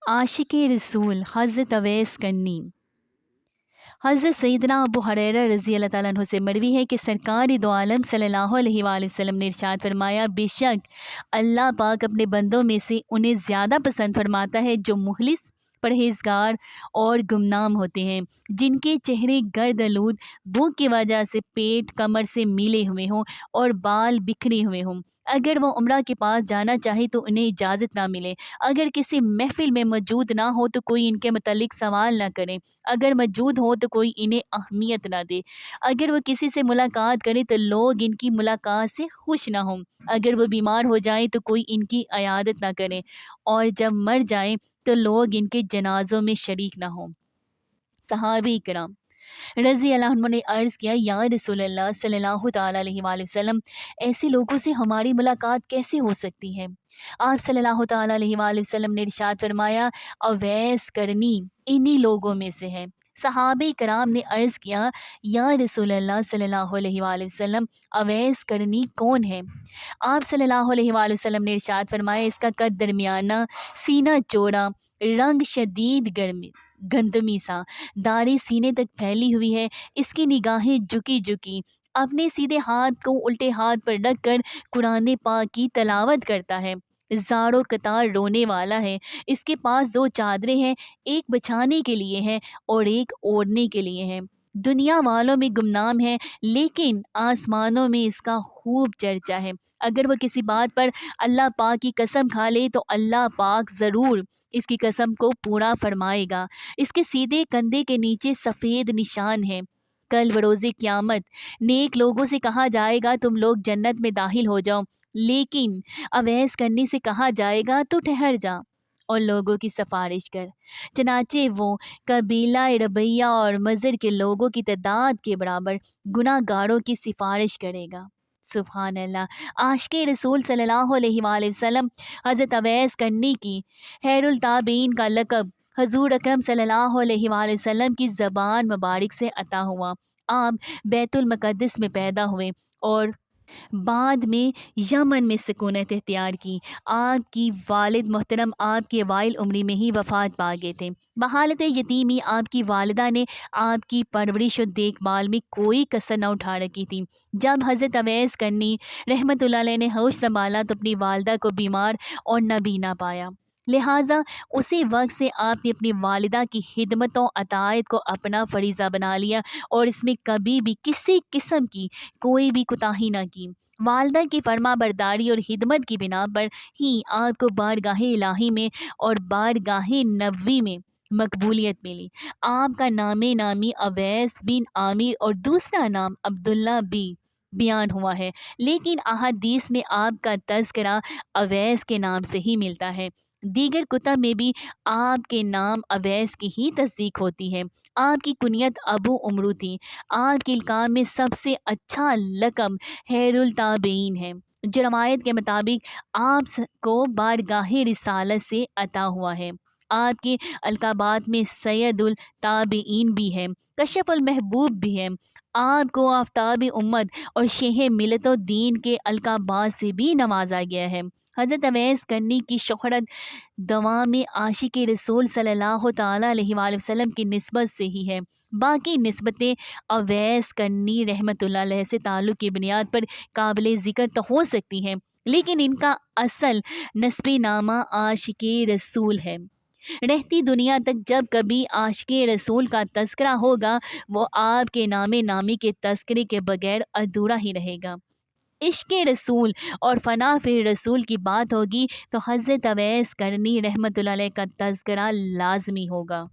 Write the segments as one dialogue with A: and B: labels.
A: आशिक रसूल हज़रत अवैस करनी। हज़रत सैयदना अबू हुरैरा रज़ी अल्लाह ताला अन्हु से मरवी है कि सरकार दो आलम सल्लल्लाहु अलैहि वसल्लम ने इरशाद फरमाया, बेशक अल्लाह पाक अपने बंदों में से उन्हें ज़्यादा पसंद फरमाता है जो मुखलिस, परहेज़गार और गुमनाम होते हैं, जिनके चेहरे गर्द-आलूद भूख की वजह से पेट कमर से मिले हुए हों और बाल बिखरे हुए हों। अगर वो उम्रा के पास जाना चाहे तो उन्हें इजाज़त ना मिले। अगर किसी महफ़िल में मौजूद ना हो तो कोई इनके मतलब सवाल ना करे। अगर मौजूद हो तो कोई इन्हें अहमियत ना दे। अगर वो किसी से मुलाकात करे तो लोग इनकी मुलाकात से खुश ना हों। अगर वो बीमार हो जाए तो कोई इनकी इयादत ना करे, और जब मर जाए तो लोग इनके जनाज़ों में शरीक ना हों। सहाबी किराम रज़ी अल्लाह अन्हु ने अर्ज़ किया, या रसूलल्लाह सल्लल्लाहु ताला अलैहि वसल्लम, ऐसे लोगों से हमारी मुलाकात कैसे हो सकती है? आप सल्लल्लाहु ताला अलैहि वसल्लम ने इरशाद फरमाया, अवैस करनी इन्हीं लोगों में से है। सहाबे कराम ने अर्ज़ किया, या रसूलल्लाह सल्लल्लाहु अलैहि वसल्लम, अवैस करनी कौन है? आप सल्लल्लाहु अलैहि वसल्लम ने इरशाद फरमाया, इसका कद दरमियाना, सीना चौड़ा, रंग शदीद गर्मी गंदमी सा, दाढ़ी सीने तक फैली हुई है, इसकी निगाहें झुकी झुकी, अपने सीधे हाथ को उल्टे हाथ पर रखकर कुरान पाक की तलावत करता है, ज़ारो कतार रोने वाला है। इसके पास दो चादरें हैं, एक बिछाने के लिए है और एक ओढ़ने के लिए है। दुनिया वालों में गुमनाम है, लेकिन आसमानों में इसका खूब चर्चा है। अगर वो किसी बात पर अल्लाह पाक की कसम खा ले तो अल्लाह पाक ज़रूर इसकी कसम को पूरा फरमाएगा। इसके सीधे कंधे के नीचे सफ़ेद निशान है। कल बरोज़े क़यामत नेक लोगों से कहा जाएगा, तुम लोग जन्नत में दाखिल हो जाओ, लेकिन अवैस करने से कहा जाएगा, तो ठहर जा और लोगों की सिफारिश कर। चनाचे वो कबीला रबैया और मज़र के लोगों की तादाद के बराबर गुनाहगारों की सिफारिश करेगा। सुभान अल्लाह। आशिक़े रसूल सल्लल्लाहु अलैहि वसल्लम हज़रत अवैस करनी की खैरुल ताबीन का लक़ब हज़ूर अकरम सल्लल्लाहु अलैहि वसल्लम की ज़बान मुबारक से अता हुआ। आप बैतुल मुक़द्दस में पैदा हुए और बाद में यमन में सुकूनत इख्तियार की। आपकी वालिद मोहतरम आपकी अवाइल उम्री में ही वफ़ात पा गए थे। बहालत यतीमी आपकी वालिदा ने आपकी परवरिश और देखभाल में कोई कसर न उठा रखी थी। जब हज़रत अवैस करनी रहमतुल्लाह अलैह ने होश संभाला तो अपनी वालिदा को बीमार और नबीना पाया। लिहाजा उसी वक्त से आपने अपनी वालिदा की खिदमत और अतायत को अपना फ़रीज़ा बना लिया और इसमें कभी भी किसी किस्म की कोई भी कोताही ना की। वालिदा की फरमा बरदारी और खिदमत की बिना पर ही आपको बारगाहे इलाही में और बारगाहे नबवी में मकबूलियत मिली। आपका नामे नामी अवैस बिन आमिर और दूसरा नाम अब्दुल्ला भी बयान हुआ है, लेकिन अहादीस में आपका तज़किरा अवैस के नाम से ही मिलता है। दीगर कुतब में भी आपके नाम अवैस की ही तस्दीक होती है। आपकी कुनियत अबू उमरू थी। आपके इल्काम में सबसे अच्छा लक़ब खैरुल ताबीन है, जो रवायत के मुताबिक आपको बारगाहे रिसालत से अता हुआ है। आपके अलकाबात में सैयदुल ताबीन भी है, कशफुल महबूब भी है। आपको आफ्ताब उम्मत और शेह मिलत दीन के अलकाबात से भी नवाजा गया है। हज़रत अवैस करनी की शोहरत दवा में आशिक रसूल सल्लल्लाहु ताला अलैहि वसल्लम की निस्बत से ही है। बाकी निस्बतें अवैस करनी रहमतुल्लाह अलैह से ताल्लुक़ की बुनियाद पर काबिल ज़िक्र तो हो सकती हैं, लेकिन इनका असल नस्ब नामा आशिक रसूल है। रहती दुनिया तक जब कभी आशिक़ रसूल का तज़किरा होगा, वो आपके नामे नामी के तज़किरे के बगैर अधूरा ही रहेगा। इश्क़ रसूल और फ़ना फिर रसूल की बात होगी तो हज़रत अवैस करनी रहमतुल्लाह अलैह का तज़किरा लाज़मी होगा।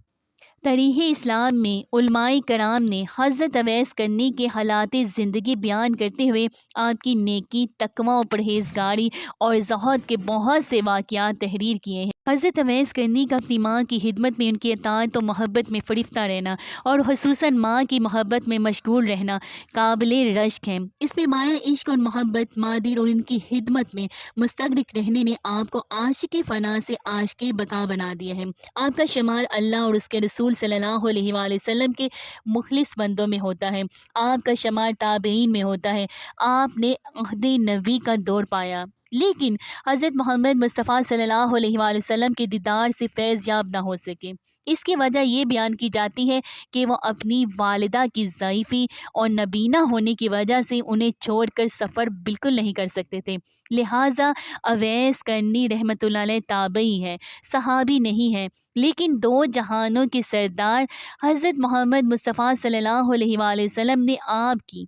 A: तारीख़ इस्लाम में उलमाए कराम ने हज़रत अवैस करनी के हालात ज़िंदगी बयान करते हुए आपकी नेकी, तक़वा और परहेज़गारी और ज़ुहद के बहुत से वाक़यात तहरीर किए हैं। हज़रत अवैस करनी का अपनी माँ की खिदमत में उनकी अताअत और मोहब्बत में फ़रिफ्ता रहना और ख़ुसूसन माँ की मोहब्बत में मशगूल रहना काबिल रश्क है। इसमें माया इश्क और मोहब्बत मादिर और इनकी खिदमत में मुस्तग़रिक़ रहने ने आपको आशिक़ फ़ना से आशिक़ बका बना दिया है। आपका शुमार अल्लाह और उसके रसूल सल्लल्लाहु अलैहि वसल्लम के मुखलिस बंदों में होता है। आपका शुमार ताबईन में होता है। आपने अहद नबी का दौर पाया, لیکن حضرت محمد مصطفیٰ صلی اللہ علیہ وآلہ وسلم کے دیدار سے فیض یاب نہ ہو سکے۔ اس کی وجہ یہ بیان کی جاتی ہے کہ وہ اپنی والدہ کی ضعیفی اور نابینا ہونے کی وجہ سے انہیں چھوڑ کر سفر بالکل نہیں کر سکتے تھے۔ لہٰذا اویس کرنی رحمۃ اللہ علیہ تابعی ہے، صحابی نہیں ہے، لیکن دو جہانوں کے سردار حضرت محمد مصطفیٰ صلی اللہ علیہ وآلہ وسلم نے آپ کی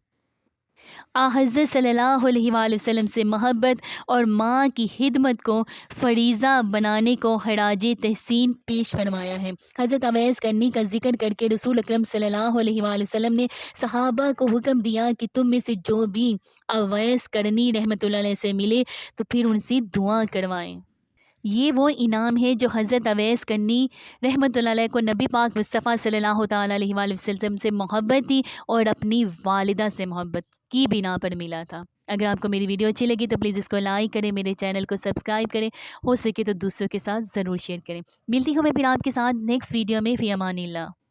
A: حضرت صلی اللہ علیہ وآلہ وسلم سے محبت اور ماں کی خدمت کو فریضہ بنانے کو خراج تحسین پیش فرمایا ہے۔ حضرت اویس کرنی کا ذکر کر کے رسول اکرم صلی اللہ علیہ وآلہ وسلم نے صحابہ کو حکم دیا کہ تم میں سے جو بھی اویس کرنی رحمۃ اللہ علیہ سے ملے تو پھر ان سے دعا کروائیں۔ یہ وہ انعام ہے جو حضرت اویس کرنی رحمۃ اللہ علیہ کو نبی پاک مصطفیٰ صلی اللہ تعالیٰ علیہ وآلہ وسلم سے محبت تھی اور اپنی والدہ سے محبت کی بنا پر ملا تھا۔ اگر آپ کو میری ویڈیو اچھی لگی تو پلیز اس کو لائک کریں، میرے چینل کو سبسکرائب کریں، ہو سکے تو دوسروں کے ساتھ ضرور شیئر کریں۔ ملتی ہوں میں پھر آپ کے ساتھ نیکسٹ ویڈیو میں، فی امان اللہ۔